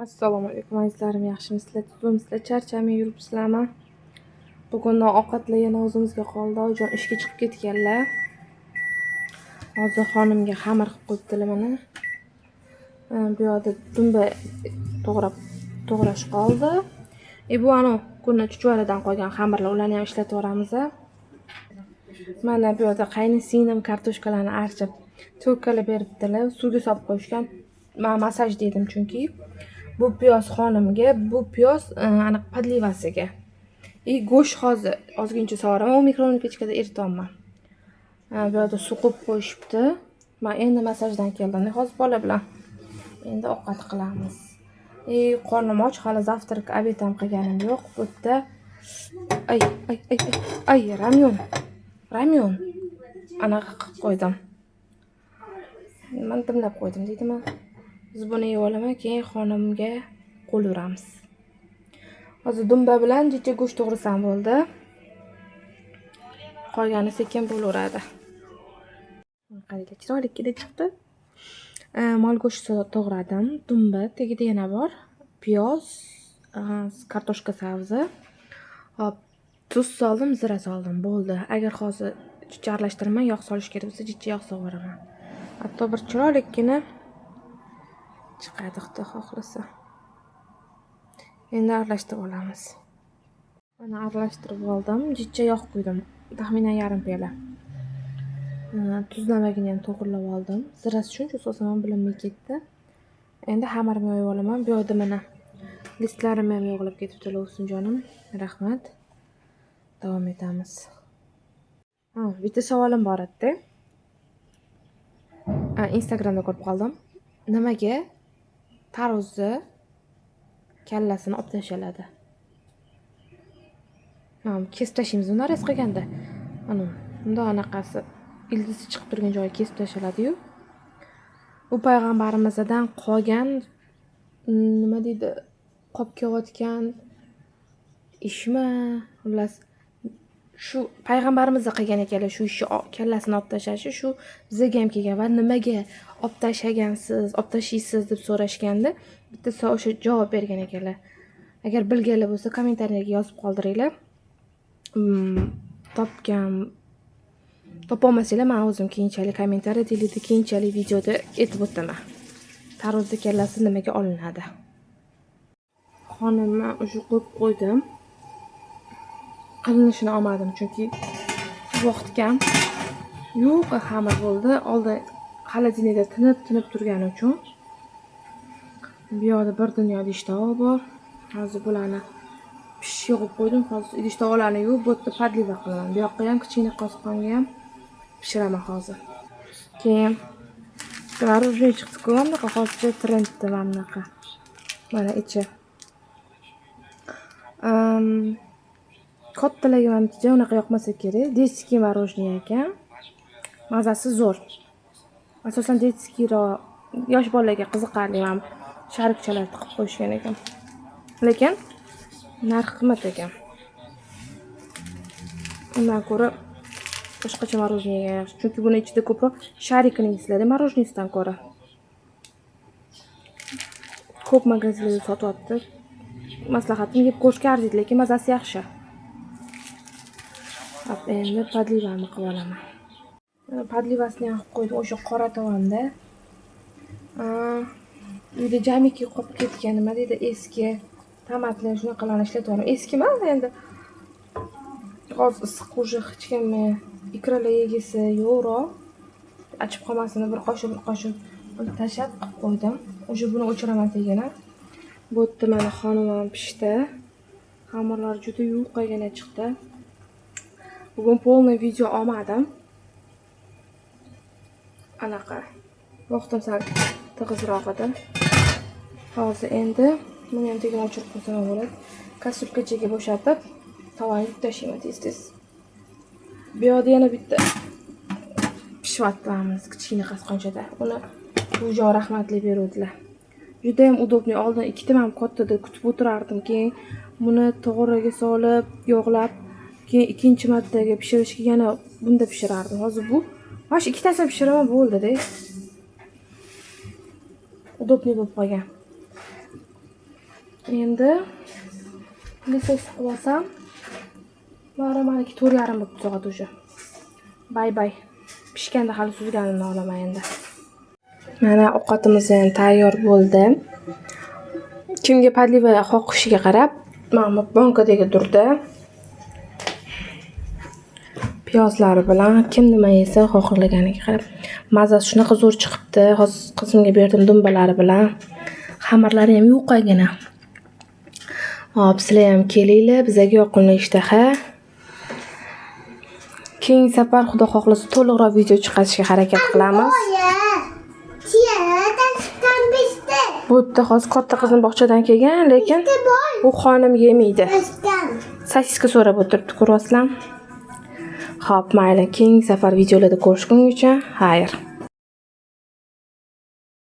Assalomu alaykum azizlarim, yaxshimisizlar? Tuzimsizlar? Charchamay yuribsizlarmi? Bugun ovqatlar yana o'zimizga qoldi. Oyijon ishga chiqib ketganlar. Hozir xonimga xamir qilib qo'yibdilar mana. Bu yerda dumba to'g'rash qoldi. Bu ana kunni chuchvaradan qolgan xamirlar, ularni ham ishlatib yoramiz. Mana bu yerda qaynisinglim kartoshkalarni archib to'kkalab beribdilar. Suvga solib qo'yishgan. Men masaj dedim chunki bu piyoz xonimga, bu piyoz aniq podlivasiga. Go'sht hozir ozgincha sovuraman, u mikro'lov pechkada eritaman. Bu yerda suv qo'yib qo'yishibdi. Men endi masajdan keldim. Hozir bola bilan endi ovqat qilamiz. Qornim och, hali zavtrak, obed ham qilganim yo'q. Bu yerda ay ramyon. Anaqa qilib qo'ydim. Men dimlab qo'ydim deydimi? Biz buni yeb olaman, keyin xonimga qo'l uramiz. Hozir dumba bilan jichcha go'sht to'g'risam bo'ldi. Qolgani sekin bo'laveradi. Qaranglar, chiroyli chiqdi. Mol go'shti to'g'radim. Dumba, tagida yana bor. Piyoz, kartoshka sabzi. Hop, tuz soldim, zira soldim. Bo'ldi. Agar hozir jichcha aralashtirmay yog' solish kerak bo'lsa, jichcha yog' sovuraman. Hatto bir chiroylikgina chiqadi, xudo xohlasa. Endi aralashtirib olamiz. Mana aralashtirib oldim. Jichcha yog' quydim. Taxminan yarim piyola. Tuzlamagini ham to'g'rilab oldim. Zirasi shuncha so'sam bilinmay ketdi. Endi xamirni yoyib olaman. Bu yerda mana listlarim ham yog'ilib ketibdi, olsin jonim. Rahmat. Davom etamiz. Bitta savolim bor edi. Instagramda ko'rib qoldim. Nimaga tarvuz kallasini olib tashladi? Kesib tashlaymiz uni araz qilganda. Unda anaqasi ildizi chiqib turgan joyi kesib tashladi-yu. Bu payg'ambarimizdan qolgan nima deydi? Qolib kelayotgan ishmi? Xullas shu payg'ambarimizga qilgan ekanlar shu ishni kallasini olib tashlashi, shu bizga ham kelgan va nimaga olib tashlagansiz, olib tashlaysiz deb so'rashganda bitta o'sha javob bergan ekanlar. Agar bilganlar bo'lsa kommentariyga yozib qoldiringlar. Topolmasanglar men o'zim keyinchalik kommentariyada, keyinchalik videoda aytib o'taman. Tarvuz kallasi nimaga olinadi? Xonimni o'sha qo'yib qo'ydim. Qilinishini olmadim chunki vaqt kam. Yo'q, xamir bo'ldi. Oldin xolodilnikda tinib turgani uchun. Bu yerda bir dunyo idish-tovoq bor. Hozir bularni pishishga qo'yib qo'ydim. Hozir idish-tovoqlarni yuvib, bu yerda podliva qilaman. Bu yoqqa ham kichkina qosqonga ham pishiraman hozir. Keyin tvorожный chiqdi-ku, bunaqa hozircha trendda mana bunaqa. Mana ichi. Kattalarga menimcha unaqa yoqmasa kerak. Детский мороженое ekan. Mazasi zo'r. Asosan детскийroq, yosh bolalarga qiziqarli ham sharikchalar tiqib qo'yishgan ekan. Lekin narxi qimmat ekan. Undan ko'ra boshqacha мороженое yaxshi. Chunki buni ichida ko'proq sharikini yeysiz, мороженesidan ko'ra. Ko'p magazinlarda sotyapti. Maslahatim, yeb ko'rishga arziydi, lekin mazasi yaxshi. Endi podlivani qilib olaman. Podlivasini ham qilib qo'ydim o'sha qora tovonda. Uyda jamiki qolib ketgan, nima deydi, eski tomatlar shunaqalarni ishlatyapman. Eski emas endi. Hozir issiq уже hech kim ikralar yegisi yo'qroq. Achib qolmasin, bir qoshiq uni tashlab qilib qo'ydim. O'sha buni o'chiraman tegina. Bu yerda mana xonim ham pishdi. Xamirlar juda yuvqagina chiqdi. Bugun polniy video olmadim. Anaqa vaqtim sal tig'izroq edi. Hozir endi buni ham tegina o'chirib qo'ysam bo'ladi. Kastrulkachaga bo'shatib, tovani yuvib tashlayman tez-tez. Bu yerda yana bitta pishyapmiz kichkina qasqonchada. Uni bujon rahmatli beruvdilar. Juda ham udobniy. Oldin ikkita ham kattada kutib o'tirardim. Keyin buni to'g'raga solib, yog'lab, keyin ikkinchi martaga pishirishga yana bunda pishirardim. Hozir bu mana shu ikkitasini pishiraman bo'ldi-da. Udobniy bo'lib qolgan. Endi lisek siqib olsam, mana maniki 4,5 bo'lib tug'adi уже. Bay. Pishganda hali suzganimni olaman endi. Mana ovqatimiz ham tayyor bo'ldi. Kimga podliva xohishiga qarab, mana bankadagi durda piyozlari bilan kim nima yesa xohlaganiga qarab. Mazasi shunaqa zo'r chiqibdi. Hozir qizimga berdim dumbalari bilan. Xamirlari ham yo'qagina. Hop, sizlar ham kelinglar, bizga yoqimli ishtaha. Keyingi safar xudo xohlasa to'liqroq video chiqarishga harakat qilamiz. Bu yerda hozir katta qizim bog'chadan kelgan, lekin bu xonim yemaydi. Sosiska so'rab o'tiribdi, ko'ryapsizlar. Xo'p, mayli, keyingi safar videolarda ko'rishguncha, xayr.